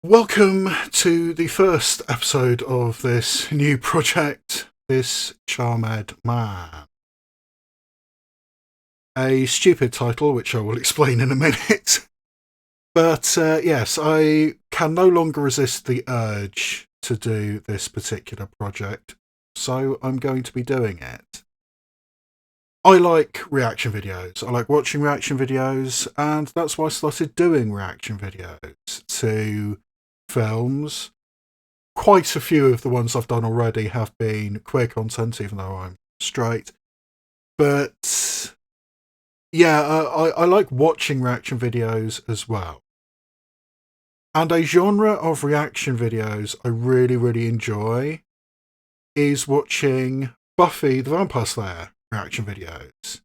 Welcome to the first episode of this new project, This Charmed Man. A stupid title, which I will explain in a minute. But yes, I can no longer resist the urge to do this particular project, so I'm going to be doing it. I like reaction videos. I like watching reaction videos, and that's why I started doing reaction videos to films. Quite a few of the ones I've done already have been queer content, even though I'm straight. But yeah, I like watching reaction videos as well. And a genre of reaction videos I really enjoy is watching Buffy the Vampire Slayer reaction videos.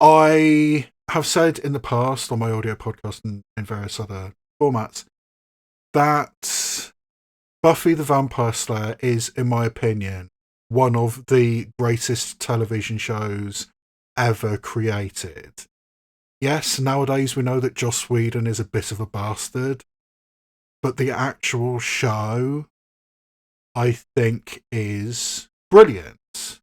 I have said in the past on my audio podcast and in various other formats that Buffy the Vampire Slayer is, in my opinion, one of the greatest television shows ever created. Yes, nowadays we know that Joss Whedon is a bit of a bastard, but the actual show, I think, is brilliant.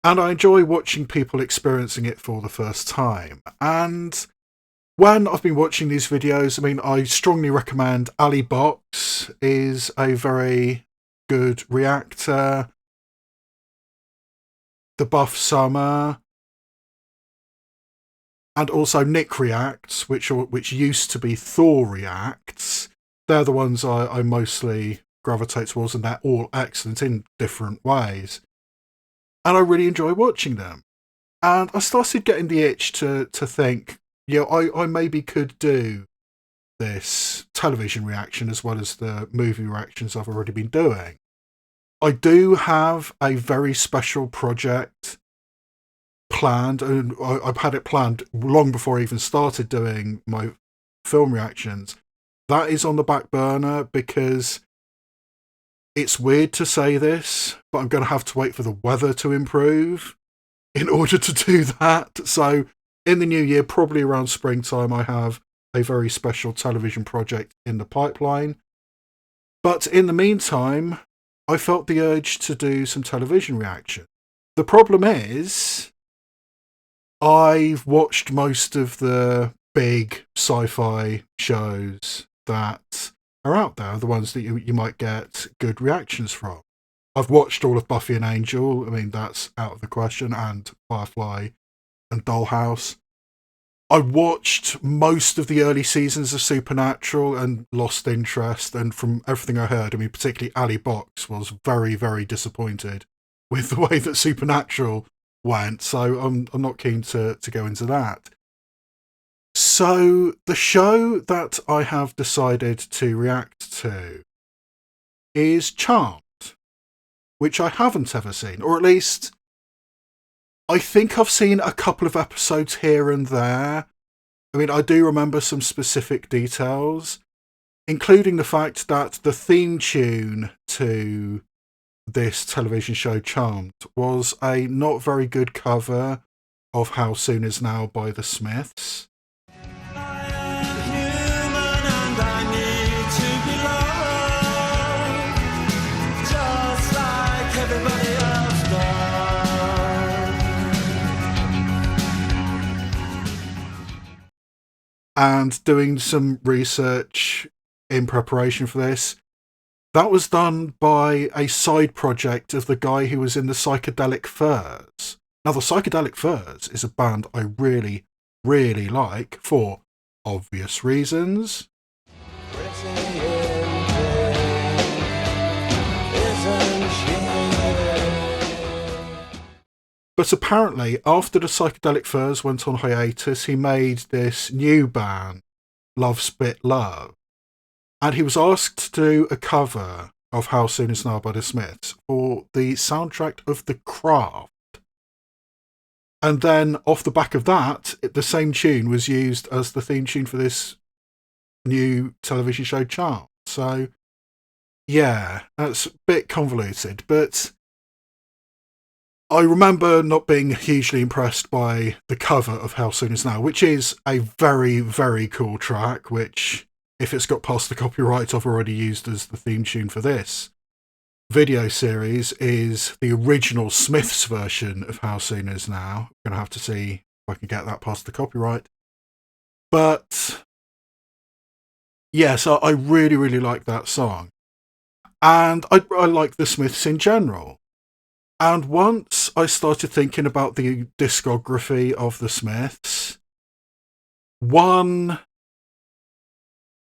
And I enjoy watching people experiencing it for the first time. And when I've been watching these videos, I strongly recommend Ali Box is a very good reactor. The Buff Summer, and also Nick Reacts, which used to be Thor Reacts. They're the ones I mostly gravitate towards, and they're all excellent in different ways. And I really enjoy watching them. And I started getting the itch to think, I maybe could do this television reaction as well as the movie reactions I've already been doing. I do have a very special project planned, and I've had it planned long before I even started doing my film reactions. That is on the back burner because it's weird to say this, but I'm going to have to wait for the weather to improve in order to do that. So in the new year, probably around springtime, I have a very special television project in the pipeline. But in the meantime, I felt the urge to do some television reaction. The problem is, I've watched most of the big sci-fi shows that are out there, the ones that you might get good reactions from. I've watched all of Buffy and Angel, that's out of the question, and Firefly and Dollhouse. I watched most of the early seasons of Supernatural and lost interest, and from everything I heard, particularly Ali Box was very disappointed with the way that Supernatural went, so I'm not keen to go into that. So the show that I have decided to react to is Charmed, which I haven't ever seen, or at least I think I've seen a couple of episodes here and there. I do remember some specific details, including the fact that the theme tune to this television show, Charmed, was a not very good cover of How Soon Is Now by the Smiths. And doing some research in preparation for this, that was done by a side project of the guy who was in the Psychedelic Furs. Now, the Psychedelic Furs is a band I really like for obvious reasons. But apparently, after the Psychedelic Furs went on hiatus, he made this new band, Love Spit Love. And he was asked to do a cover of How Soon Is Now by the Smiths for the soundtrack of The Craft. And then, off the back of that, the same tune was used as the theme tune for this new television show, Charmed. So, yeah, that's a bit convoluted, but I remember not being hugely impressed by the cover of How Soon Is Now, which is a very, very cool track, which, if it's got past the copyright, I've already used as the theme tune for this video series, is the original Smiths version of How Soon Is Now. I'm going to have to see if I can get that past the copyright. But yes, I really, really like that song. And I like the Smiths in general. And once I started thinking about the discography of the Smiths, one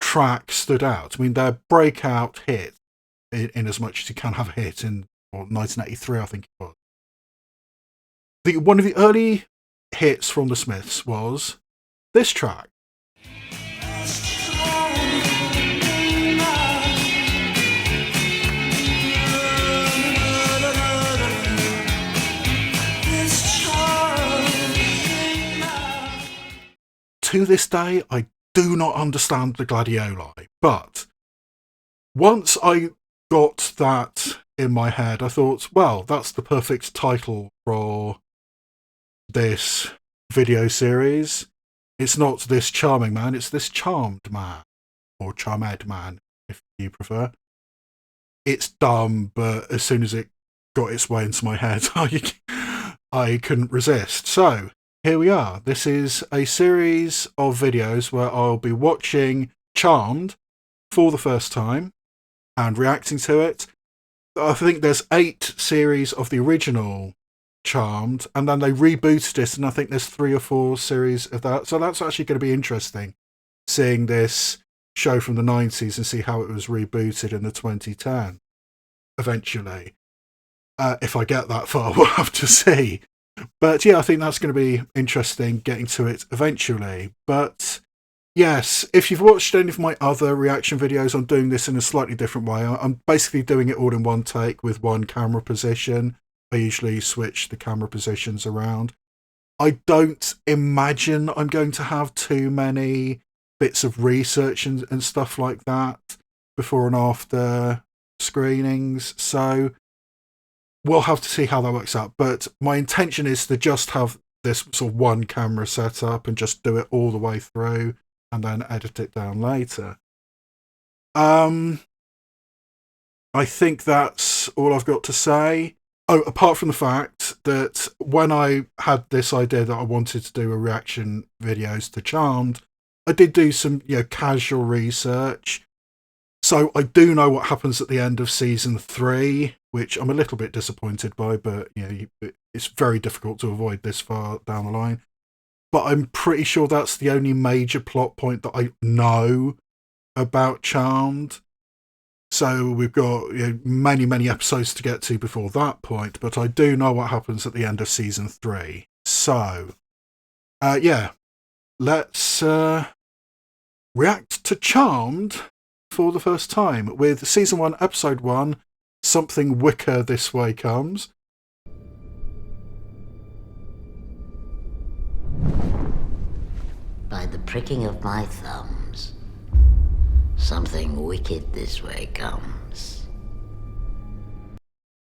track stood out. I mean, their breakout hit, in as much as you can have a hit, in 1983, I think it was. One of the early hits from the Smiths was this track. To this day, I do not understand the gladioli, but once I got that in my head, I thought, well, that's the perfect title for this video series. It's not This Charming Man, it's This Charmed Man, or Charmed Man, if you prefer. It's dumb, but as soon as it got its way into my head, I couldn't resist. So, here we are. This is a series of videos where I'll be watching Charmed for the first time and reacting to it. I think there's 8 series of the original Charmed, and then they rebooted it, and I think there's 3 or 4 series of that. So that's actually going to be interesting, seeing this show from the 90s and see how it was rebooted in the 2010 eventually. If I get that far, we'll have to see. But yeah, I think that's going to be interesting getting to it eventually. But yes, if you've watched any of my other reaction videos, I'm doing this in a slightly different way. I'm basically doing it all in one take with one camera position. I usually switch the camera positions around. I don't imagine I'm going to have too many bits of research and stuff like that before and after screenings. So we'll have to see how that works out. But my intention is to just have this sort of one camera set up and just do it all the way through and then edit it down later. I think that's all I've got to say. Oh, apart from the fact that when I had this idea that I wanted to do a reaction videos to Charmed, I did do some, casual research. So I do know what happens at the end of season 3, which I'm a little bit disappointed by, but it's very difficult to avoid this far down the line. But I'm pretty sure that's the only major plot point that I know about Charmed. So we've got many, many episodes to get to before that point, but I do know what happens at the end of season 3. So, let's react to Charmed for the first time with season 1, episode 1, Something Wicca This Way Comes. By the pricking of my thumbs, something wicked this way comes.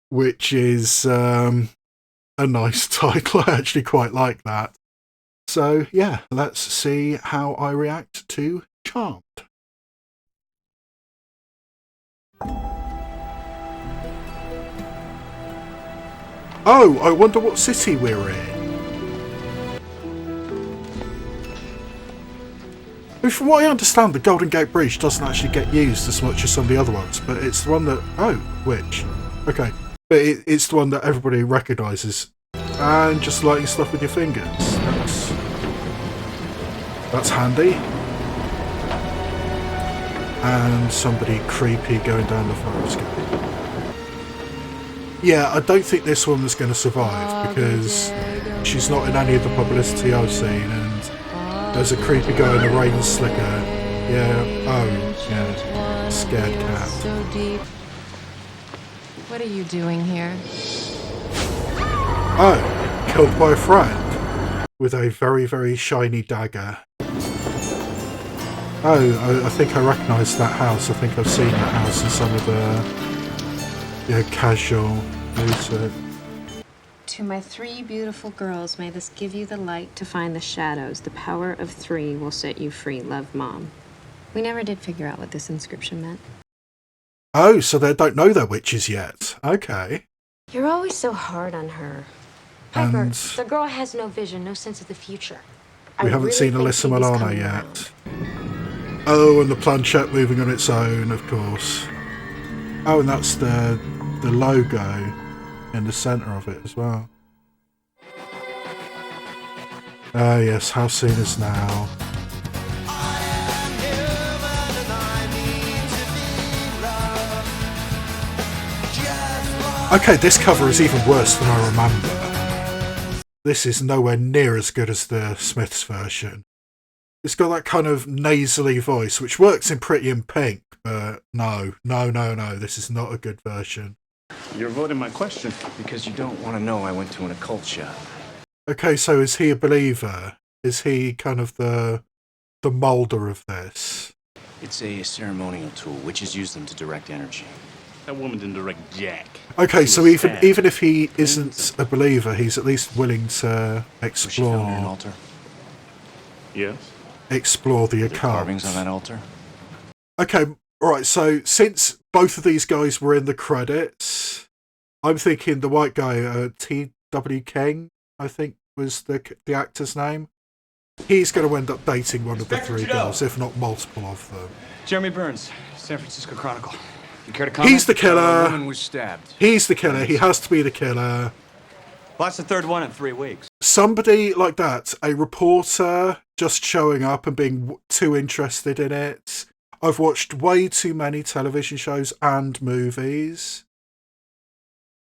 Which is a nice title. I actually quite like that. So yeah, let's see how I react to Charmed. Oh, I wonder what city we're in. From what I understand, the Golden Gate Bridge doesn't actually get used as much as some of the other ones, but it's the one that... Oh, which? Okay. But it's the one that everybody recognises. And just lighting stuff with your fingers. That's handy. And somebody creepy going down the fire escape. Yeah, I don't think this woman's going to survive, because she's not in any of the publicity I've seen, and there's a creepy guy in a rain slicker. Yeah, yeah, scared cat. So deep. What are you doing here? Oh, killed by a friend with a very, very shiny dagger. Oh, I think I recognise that house. I think I've seen that house in some of the casual research. To my 3 beautiful girls, may this give you the light to find the shadows. The power of 3 will set you free. Love, Mom. We never did figure out what this inscription meant. Oh, so they don't know they're witches yet. Okay. You're always so hard on her. Piper, And the girl has no vision, no sense of the future. we haven't seen Alyssa Milano yet. Oh, and the planchette moving on its own, of course. Oh, and that's the logo in the centre of it as well. Ah, yes, how soon is now? Okay, this cover is even worse than I remember. This is nowhere near as good as the Smiths version. It's got that kind of nasally voice, which works in Pretty in Pink, but no, this is not a good version. You're avoiding my question because you don't want to know I went to an occult shop. Okay, so is he a believer? Is he kind of the moulder of this? It's a ceremonial tool, witches use them to direct energy. That woman didn't direct jack. Okay, so even if he isn't a believer, he's at least willing to explore. Was she found near an altar? Yes. Explore the Are there occult. carvings on that altar? Okay, alright, so since both of these guys were in the credits, I'm thinking the white guy, T.W. King, I think was the actor's name. He's going to end up dating one of the 3 girls, if not multiple of them. Jeremy Burns, San Francisco Chronicle. You care to comment? He's the killer. A woman was stabbed. He's the killer. He has to be the killer. Well, that's the 3rd one in 3 weeks. Somebody like that, a reporter just showing up and being too interested in it. I've watched way too many television shows and movies.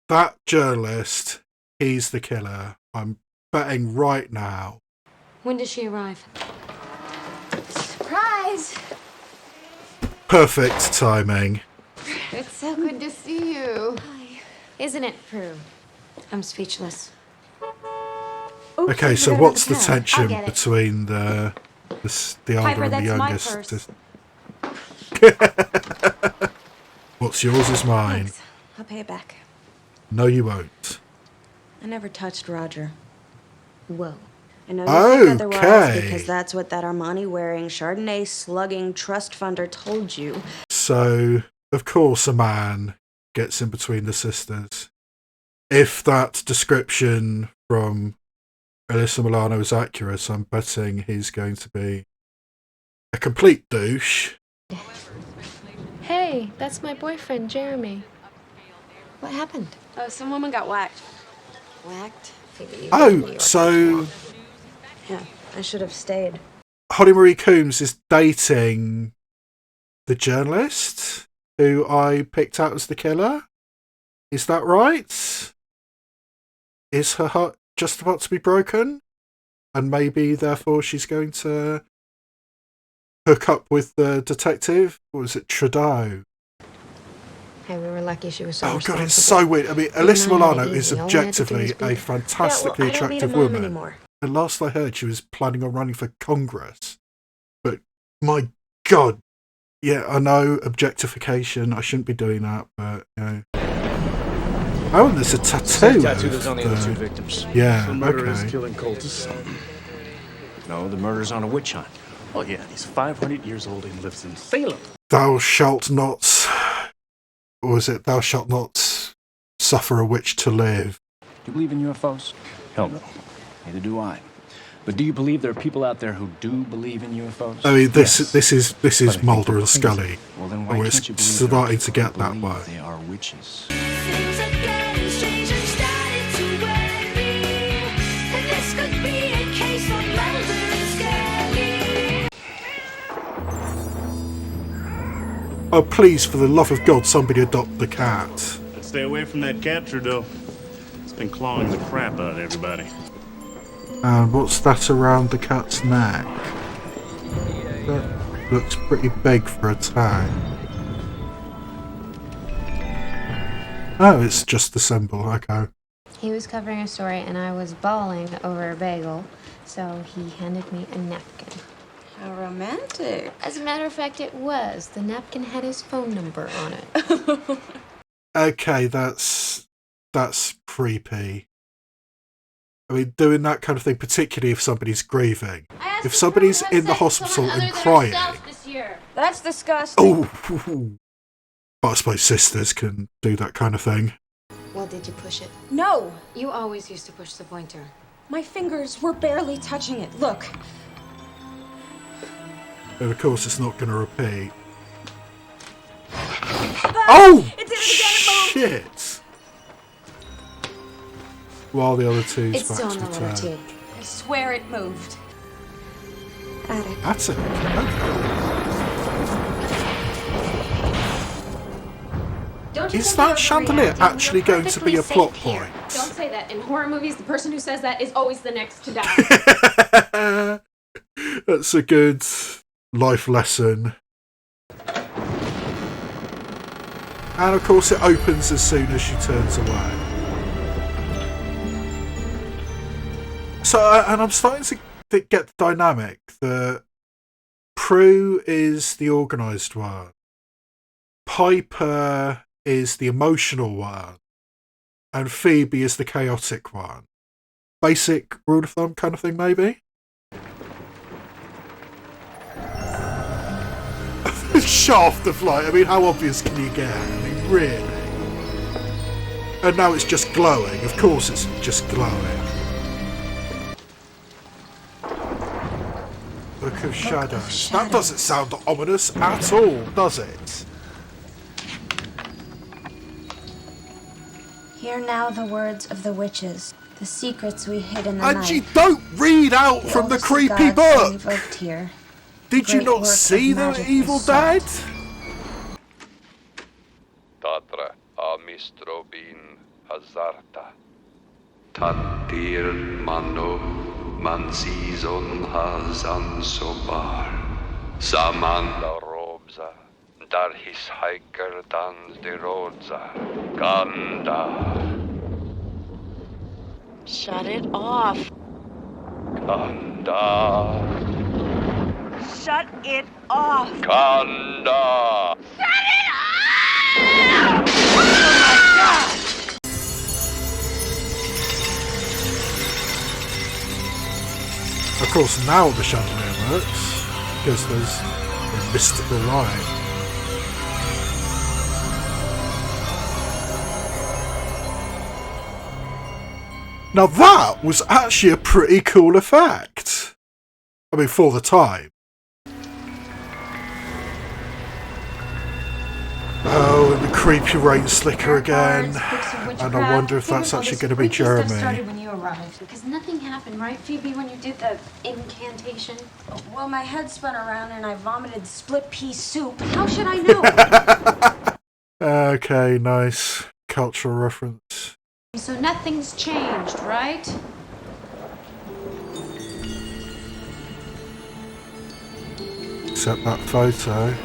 That journalist, he's the killer. I'm betting right now. When does she arrive? Surprise! Perfect timing. It's so good to see you. Hi. Isn't it, Prue? I'm speechless. Oops, Okay, I so forgot what's about the pen. I'll tension get it. between the older Piper, and the that's my youngest? purse. What's yours is mine. Thanks. I'll pay it back. No, you won't. I never touched Roger. Whoa. I know you think otherwise Okay. because that's what that Armani-wearing, Chardonnay-slugging trust funder told you. So, of course, a man gets in between the sisters. If that description from Alyssa Milano is accurate, I'm betting he's going to be a complete douche. Hey, that's my boyfriend, Jeremy. What happened? Oh, some woman got whacked. Whacked? Figure you Oh, in New York so Yeah, I should have stayed. Holly Marie Coombs is dating the journalist who I picked out as the killer? Is that right? Is her heart just about to be broken? And maybe, therefore, she's going to hook up with the detective? Or was it Trudeau? Hey, we were lucky she was so Oh, God, it's responsible. so weird. I mean, Didn't Alyssa mind Milano it is easy. All we had to do objectively was a be- fantastically I don't need a attractive mom woman. anymore. And last I heard, she was planning on running for Congress. But, my God. Yeah, I know, objectification. I shouldn't be doing that, but, you know. Oh, and there's a tattoo. Same tattoo of that's on the other 2 the- victims. Yeah, The murderer is okay. killing cultists. No, the murder's on a witch hunt. Oh yeah, he's 500 years old and lives in Salem. Thou shalt not... Or was it, thou shalt not suffer a witch to live? Do you believe in UFOs? Hell no. Neither do I. But do you believe there are people out there who do believe in UFOs? I mean, this Yes. is But I think Mulder they're and crazy. Scully. Well, then why Or can't it's you believe there are starting to people get who that believe way. They are witches. Things are getting strange and starting to worry. And this could be a case of Mulder and Scully. Oh, please, for the love of God, somebody adopt the cat. Stay away from that cat, Trudeau. It's been clawing the crap out of everybody. And what's that around the cat's neck? That looks pretty big for a tag. Oh, it's just the symbol, okay. He was covering a story and I was bawling over a bagel, so he handed me a napkin. How romantic. As a matter of fact, it was. The napkin had his phone number on it. Okay, that's creepy. I mean, doing that kind of thing, particularly if somebody's grieving. If somebody's in the hospital and crying... That's disgusting. Oh! But I suppose sisters can do that kind of thing. Well, did you push it? No! You always used to push the pointer. My fingers were barely touching it. Look. And of course, it's not going to repeat. Oh! It did it again, it moved! Shit! While the other two's It's still back on to the letter return. too. I swear it moved. Attic. That's it. Okay. Don't you Is think you're that chandelier overreacting? actually You're going to be a perfectly plot safe here. point? Don't say that. In horror movies, the person who says that is always the next to die. That's a good life lesson. And of course it opens as soon as she turns away. So, and I'm starting to get the dynamic that Prue is the organised one. Piper is the emotional one. And Phoebe is the chaotic one. Basic rule of thumb kind of thing, maybe? Shaft of light. I mean, how obvious can you get? I mean, really? And now it's just glowing. Of course it's just glowing. Book of Shadows. That doesn't sound ominous at all, does it? Hear now the words of the witches, the secrets we hid in the night. And you don't read out The from the oldest creepy gods are book! invoked here. Did you great not work see of the magic Evil is sought. Dead? Tatra amistrobin hazarta. Tatir mano mansizon hazan sobar. Samanda robza. Dar his hiker dans de rodza. Ganda. Shut it off. Ganda. Shut it off. Ganda. Of course, now the chandelier works because there's a mystical light. Now that was actually a pretty cool effect. I mean, for the time. Oh, and the creepy rain slicker again. And I wonder if that's actually going to be Jeremy. When you arrived, because nothing happened, right, Phoebe, when you did the incantation? Well, my head spun around and I vomited split pea soup. How should I know? Okay, nice cultural reference. So nothing's changed, right? Except that photo.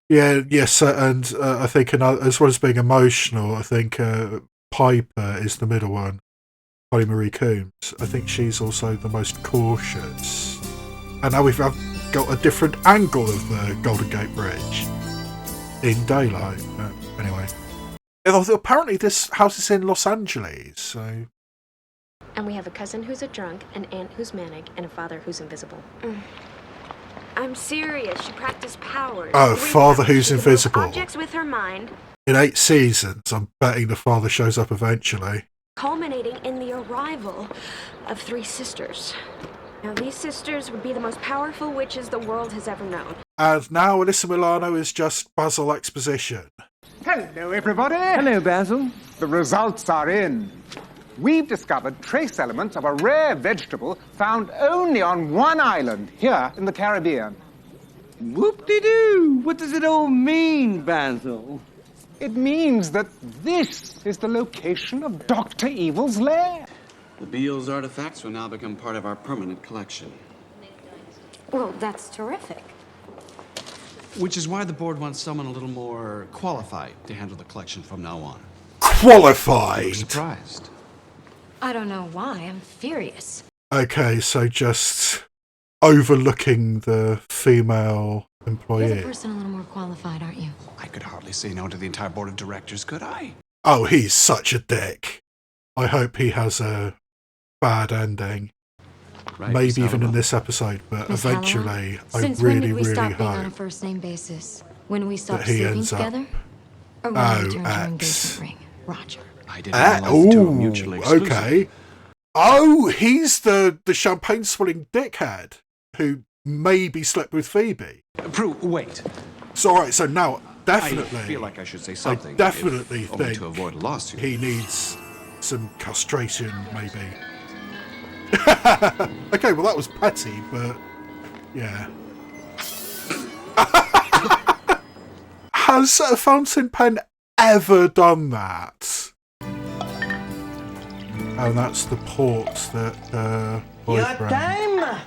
Yeah, yes, and I think as well as being emotional, I think Piper is the middle one. Holly Marie Coombs. I think she's also the most cautious. And now we've got a different angle of the Golden Gate Bridge in daylight. Anyway. Although apparently this house is in Los Angeles, so... And we have a cousin who's a drunk, an aunt who's manic, and a father who's invisible. I'm serious. She practiced powers. Oh, 3 father times. who's She can move invisible. Objects with her mind, In 8 seasons, I'm betting the father shows up eventually. culminating in the arrival of 3 sisters. Now, these sisters would be the most powerful witches the world has ever known. And now Alyssa Milano is just Basil Exposition. Hello, everybody. Hello, Basil. The results are in. We've discovered trace elements of a rare vegetable found only on one island here in the Caribbean. Whoop-de-doo! What does it all mean, Basil? It means that this is the location of Dr. Evil's lair. The Beals artifacts will now become part of our permanent collection. Well, that's terrific. Which is why the board wants someone a little more qualified to handle the collection from now on. Qualified! Surprised. I don't know why. I'm furious. Okay, so just overlooking the female You're the employee. person a little more qualified, aren't you? I could hardly say no to the entire board of directors, could I? Oh, he's such a dick. I hope he has a bad ending. Right, Maybe Miss even in Alamo. this episode, but Miss eventually I Since when really, did we really stop being on a hope first name basis? When we that stopped he sleeping ends up. together? Or when we returned your X. engagement ring, Roger? I didn't realize the two were mutually exclusive. Okay. Oh, he's the champagne swilling dickhead who maybe slept with Phoebe. Prue, wait. So, alright, so now, definitely. I feel like I should say something. I definitely only think to avoid a lawsuit. he needs some castration, maybe. Okay, well, that was petty, but yeah. Has a fountain pen ever done that? Oh, that's the port that Your time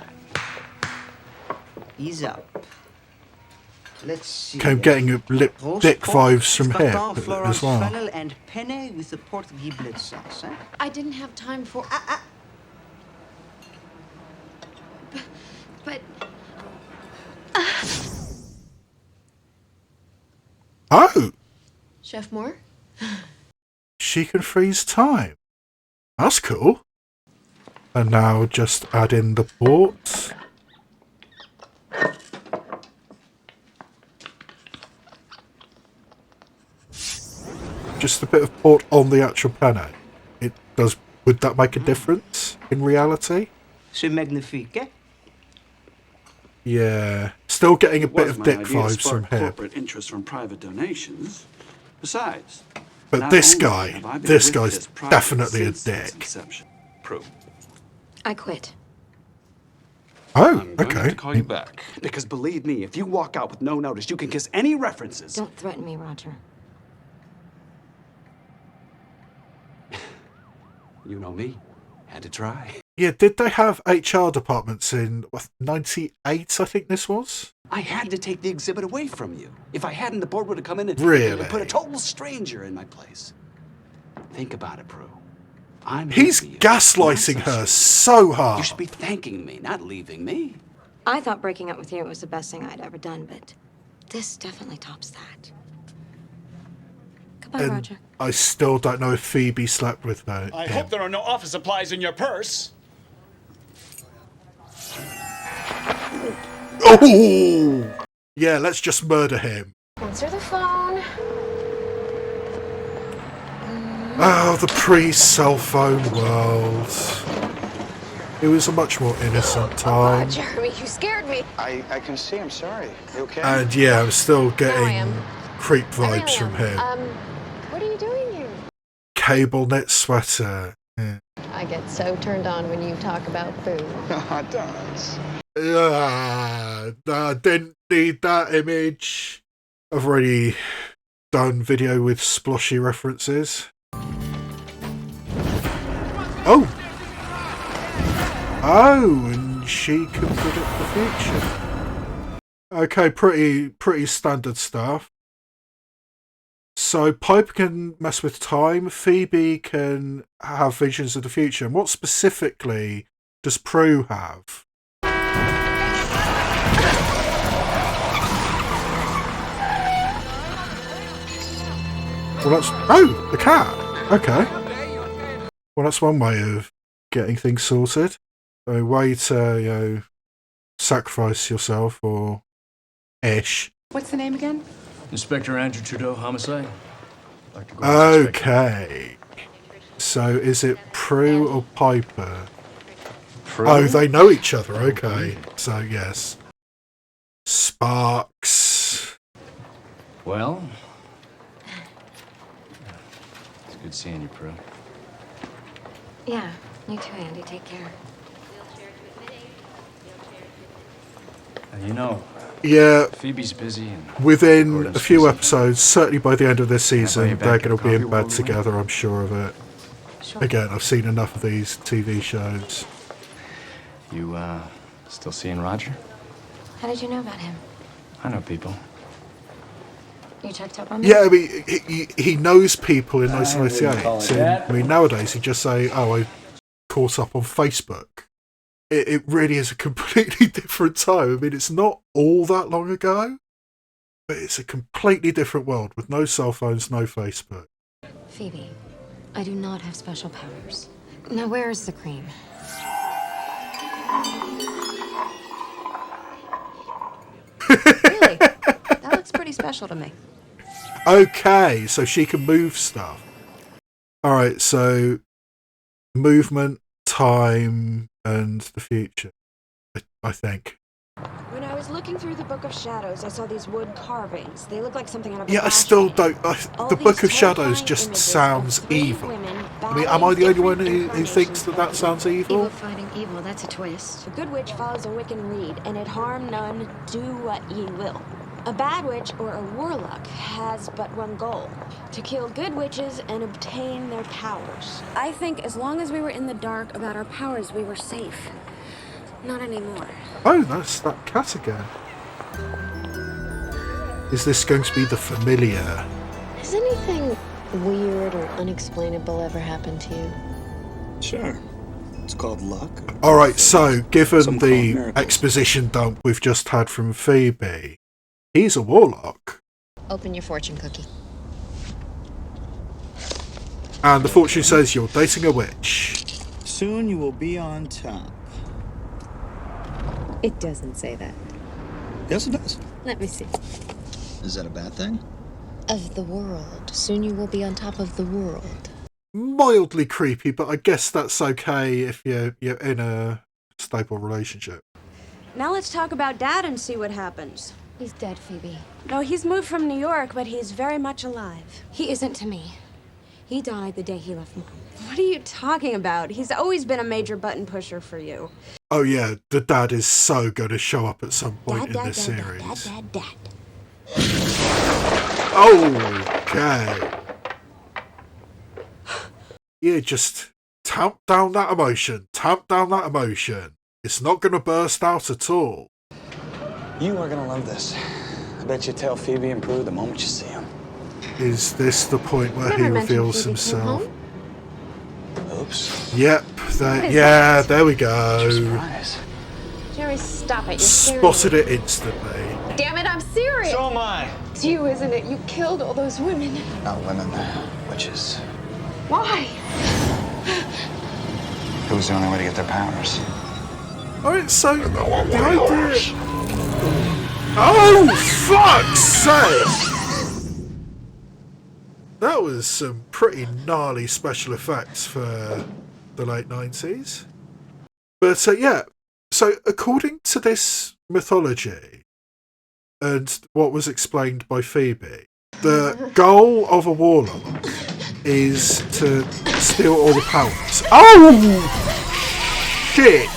is up. Let's see. Okay, I'm getting a lip dick vibes from here Spatin, Florence as well. funnel and penne with the pork giblet sauce. Huh? I didn't have time for. But. Oh, Chef Moore? she can freeze time. That's cool. And now just add in the port. Just a bit of port on the actual penne. It does. Would that make a difference in reality? C'est magnifique, eh? Yeah. Still getting a bit Was of my dick idea to vibes from spark here. corporate interest from private donations. Besides, But not this only guy, have I been this with guy's this project definitely a since its dick. inception. Prue, I quit. Oh, I'm going to have okay. to call you back. Because believe me, if you walk out with no notice, you can kiss any references. Don't threaten me, Roger. You know me. Had to try. Yeah, did they have HR departments in 98, I think this was? I had to take the exhibit away from you. If I hadn't, the board would have come in and Really? put a total stranger in my place. Think about it, Prue. I'm He's here for you. gaslighting Not her so You hard. should be thanking me, not leaving me. I thought breaking up with you was the best thing I'd ever done, but this definitely tops that. Goodbye, And Roger. I still don't know if Phoebe slept with her. I hope there are no office supplies in your purse. Oh! Yeah, let's just murder him. Answer the phone. Oh, the pre-cell phone world. It was a much more innocent time. Jeremy, you scared me. I can see. I'm sorry. You okay? And yeah, I'm still I getting am. creep I really vibes from am. him. What are you doing here? Cable knit sweater. Yeah. I get so turned on when you talk about food. Does. I didn't need that image. I've already done video with sploshy references. Oh! Oh, and she can predict the future. Okay, pretty standard stuff. So Piper can mess with time, Phoebe can have visions of the future. And what specifically does Prue have? Well, that's... Oh, the cat! Okay. Well, that's one way of getting things sorted. A way to, sacrifice yourself, or ish. What's the name again? Inspector Andrew Trudeau, homicide. Dr. Gordon's inspector. Okay. So is it Prue or Piper? Prue? Oh, they know each other. Okay. So yes. Sparks. Well, it's good seeing you, Prue. Yeah, you too, Andy. Take care. And you know, Yeah. Phoebe's busy and Within Gordon's a few busy. episodes, certainly by the end of this Can I buy you season, back they're your going to be in coffee bed while we wait? together. I'm sure of it. Sure. Again, I've seen enough of these TV shows. You, still seeing Roger? How did you know about him? I know people. You checked up on me? Yeah, I mean, he knows people in I wouldn't call it 1998. that. I mean, nowadays he'd just say, "Oh, I caught up on Facebook." It really is a completely different time. I mean, it's not all that long ago, but it's a completely different world with no cell phones, no Facebook. Phoebe, I do not have special powers. Now, where is the cream? Really? That looks pretty special to me. Okay, so she can move stuff. Alright, so movement, time, and the future, I think. When I was looking through the Book of Shadows, I saw these wood carvings. They look like something out of a Yeah, I still don't... the Book of Shadows just sounds evil. I mean, am I the only one who thinks that sounds evil? Evil fighting evil, that's a twist. A good witch follows a Wiccan reed, and it harm none, do what ye will. A bad witch or a warlock has but one goal: to kill good witches and obtain their powers. I think as long as we were in the dark about our powers, we were safe. Not anymore. Oh, that's that cat again. Is this going to be the familiar? Has anything weird or unexplainable ever happened to you? Sure. It's called luck. Alright, so given Some call it the miracles. exposition dump we've just had from Phoebe, he's a warlock. Open your fortune cookie. And the fortune says you're dating a witch. Soon you will be on top. It doesn't say that. Yes, it does. Let me see. Is that a bad thing? Of the world. Soon you will be on top of the world. Mildly creepy, but I guess that's okay if you're in a stable relationship. Now let's talk about Dad and see what happens. He's dead, Phoebe. No, he's moved from New York, but he's very much alive. He isn't to me. He died the day he left Mom. What are you talking about? He's always been a major button pusher for you. Oh yeah, the dad is so going to show up at some point in this series. Dad. Okay. Yeah, just tamp down that emotion. Tamp down that emotion. It's not going to burst out at all. You are gonna love this. I bet you tell Phoebe and Prue the moment you see him. Is this the point where he Never mentioned reveals Phoebe came himself? home. Oops. Yep, there we go. Surprise. Jerry, stop it. You're scaring Spotted me. it instantly. Damn it, I'm serious. So am I. It's you, isn't it? You killed all those women. Not women, witches. Why? It was the only way to get their powers. Alright, so the idea... Oh, fuck's sake! That was some pretty gnarly special effects for the late 90s. But yeah, so according to this mythology, and what was explained by Phoebe, the goal of a warlock is to steal all the powers. Oh! Shit!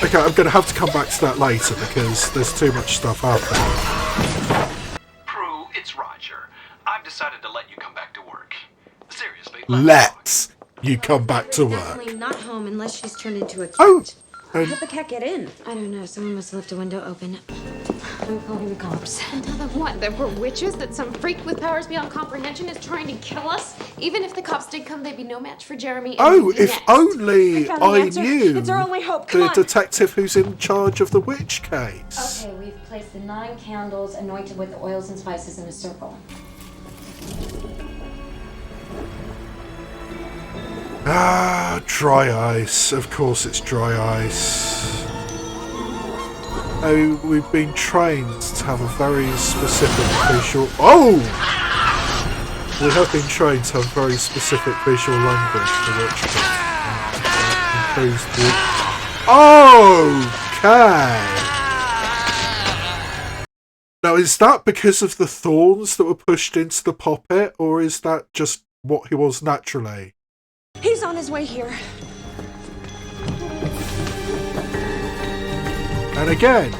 Okay, I'm going to have to come back to that later because there's too much stuff happening. Prue, it's Roger. I've decided to let you come back to work. Seriously. Let you come back to work. Definitely not home unless she's turned into a cat. Oh! How'd the cat get in? I don't know. Someone must have left a window open. I'm calling the cops. And tell them what? That we're witches? That some freak with powers beyond comprehension is trying to kill us? Even if the cops did come, they'd be no match for Jeremy. And Oh, the if next. only found the I answer. knew It's our only hope. Come the on. detective who's in charge of the witch case. Okay, we've placed the 9 candles anointed with the oils and spices in a circle. Ah, dry ice. Of course it's dry ice. Oh, we've been trained to have a very specific visual... Oh! We have been trained to have very specific visual language for which includes the... Okay! Now, is that because of the thorns that were pushed into the poppet, or is that just what he was naturally? He's on his way here. And again,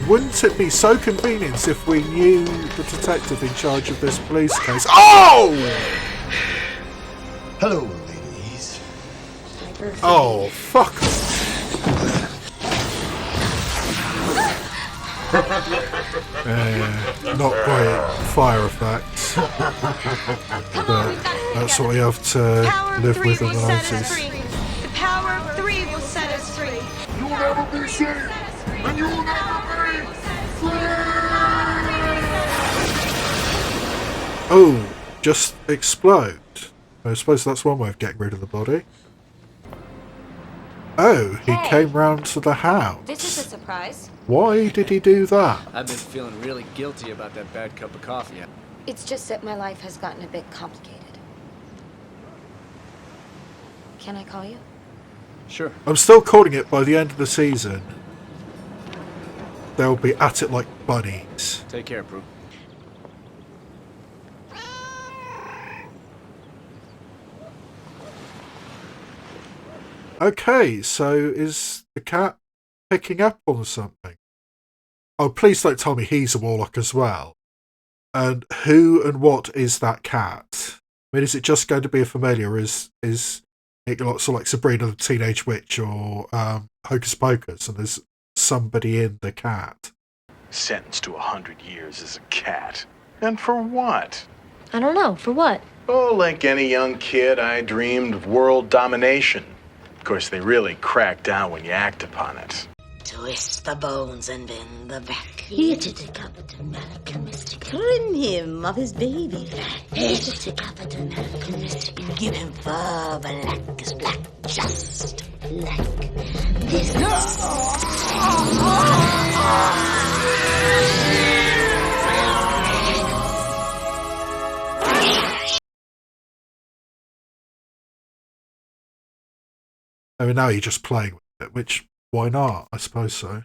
wouldn't it be so convenient if we knew the detective in charge of this police case? Oh! Hello, ladies. Oh, fuck. Not great fire effects. But that's what we have to live with in the 90s. The power of 3 will set us free. You'll never be safe, and you'll never be Oh, just explode. I suppose that's one way of getting rid of the body. Oh, he Hey. came round to the house. This is a surprise. Why did he do that? I've been feeling really guilty about that bad cup of coffee. It's just that my life has gotten a bit complicated. Can I call you? Sure. I'm still calling it by the end of the season. They'll be at it like bunnies. Take care, Prue. Okay, so is the cat picking up on something? Oh, please don't tell me he's a warlock as well. And who and what is that cat? I mean, is it just going to be a familiar? Is it sort of like Sabrina the Teenage Witch or Hocus Pocus, and there's somebody in the cat? Sentenced to 100 years as a cat. And for what? I don't know. For what? Oh, like any young kid, I dreamed of world domination. Of course, they really crack down when you act upon it. Twist the bones and bend the back. Hit it to Captain America, Mr. Trim him of his baby fat. Hit it to Captain America, Mr. Give him fur black as black, just like this. I mean, now you're just playing with it, which, why not? I suppose so.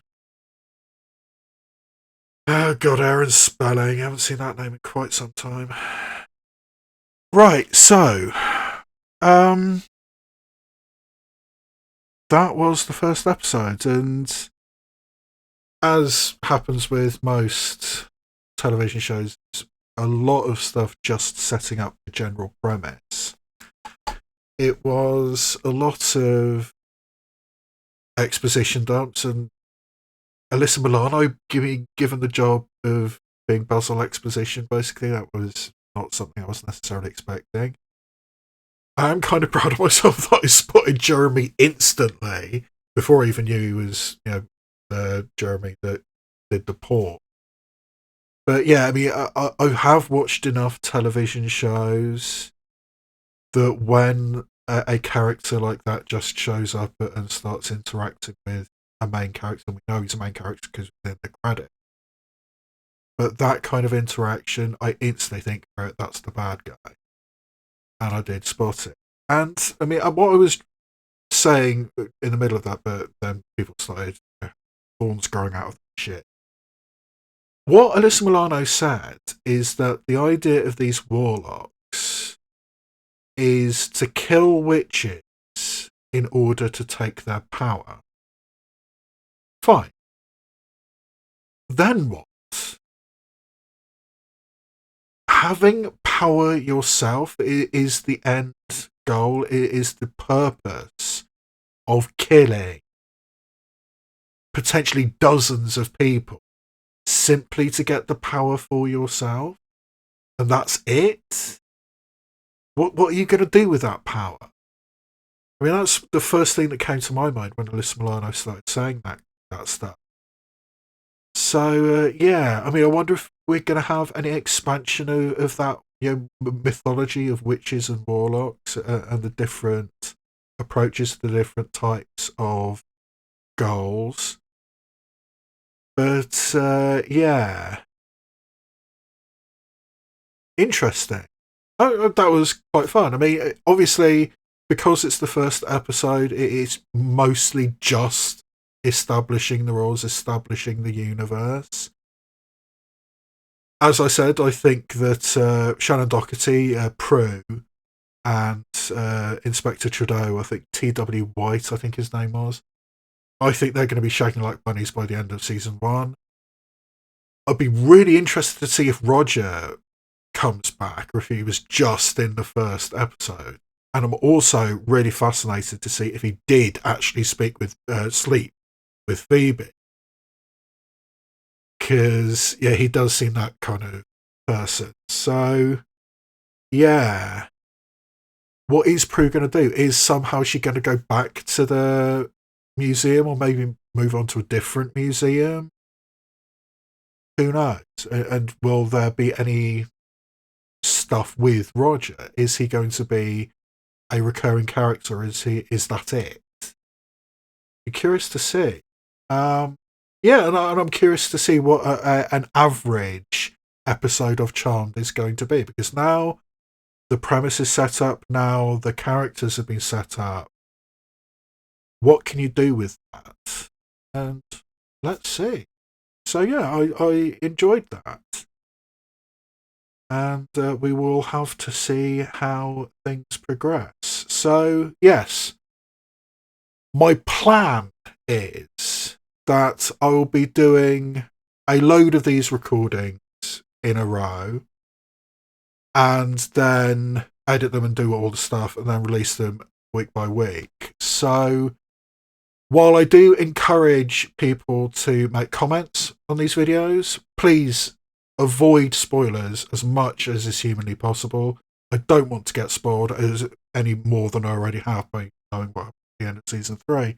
Oh, God, Aaron Spelling. I haven't seen that name in quite some time. Right, so, that was the first episode, and as happens with most television shows, a lot of stuff just setting up the general premise. It was a lot of exposition dumps, and Alyssa Milano given the job of being Basil Exposition, basically. That was not something I was necessarily expecting. I'm kind of proud of myself that I spotted Jeremy instantly before I even knew he was, Jeremy that did the port. But yeah, I mean, I have watched enough television shows that when a character like that just shows up and starts interacting with a main character, and we know he's a main character because within the credit. But that kind of interaction, I instantly think, right, that's the bad guy. And I did spot it. And, I mean, what I was saying in the middle of that, but then people started, thorns growing out of the shit. What Alyssa Milano said is that the idea of these warlocks is to kill witches in order to take their power. Fine. Then what? Having power yourself is the end goal, is the purpose of killing potentially dozens of people simply to get the power for yourself? And that's it? What are you going to do with that power? I mean, that's the first thing that came to my mind when Alyssa Milano started saying that stuff. So, yeah, I mean, I wonder if we're going to have any expansion of that, mythology of witches and warlocks and the different approaches to the different types of goals. But, yeah. Interesting. Oh, that was quite fun. I mean, obviously, because it's the first episode, it is mostly just establishing the rules, establishing the universe. As I said, I think that Shannon Doherty, Prue, and Inspector Trudeau, I think T.W. White, I think his name was, I think they're going to be shaking like bunnies by the end of season 1. I'd be really interested to see if Roger comes back or if he was just in the first episode. And I'm also really fascinated to see if he did actually sleep with Phoebe. Because, yeah, he does seem that kind of person. So, yeah. What is Prue going to do? Is somehow she going to go back to the museum or maybe move on to a different museum? Who knows? And will there be any stuff with Roger? Is he going to be a recurring character? Is that it? You're curious to see. Yeah, and I'm curious to see what an average episode of Charmed is going to be, because now the premise is set up, now the characters have been set up. What can you do with that? And let's see. So yeah, I enjoyed that. And we will have to see how things progress. So, yes, my plan is that I will be doing a load of these recordings in a row and then edit them and do all the stuff and then release them week by week. So, while I do encourage people to make comments on these videos, please avoid spoilers as much as is humanly possible. I don't want to get spoiled any more than I already have by knowing what happened at the end of season 3.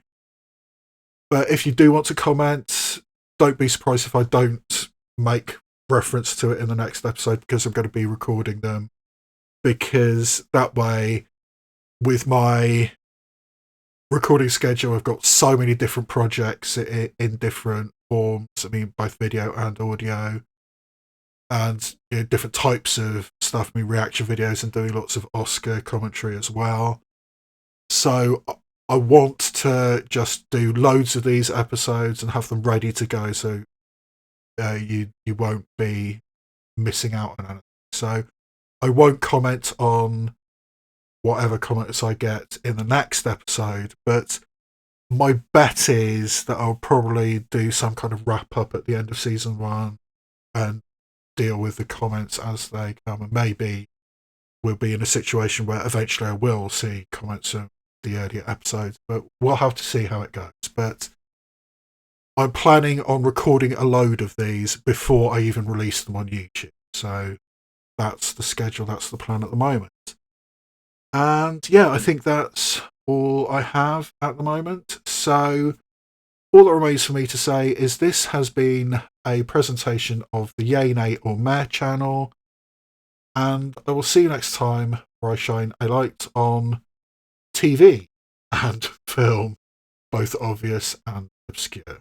But if you do want to comment, don't be surprised if I don't make reference to it in the next episode, because I'm going to be recording them. Because that way, with my recording schedule, I've got so many different projects in different forms. I mean, both video and audio. And different types of stuff. I mean, reaction videos and doing lots of Oscar commentary as well. So I want to just do loads of these episodes and have them ready to go, so you won't be missing out on anything. So I won't comment on whatever comments I get in the next episode, but my bet is that I'll probably do some kind of wrap up at the end of season 1 and deal with the comments as they come, and maybe we'll be in a situation where eventually I will see comments from the earlier episodes, but we'll have to see how it goes. But I'm planning on recording a load of these before I even release them on YouTube. So that's the schedule, that's the plan at the moment. And yeah, I think that's all I have at the moment. So all that remains for me to say is this has been a presentation of the Yay, Nay or Meh channel, and I will see you next time where I shine a light on TV and film, both obvious and obscure.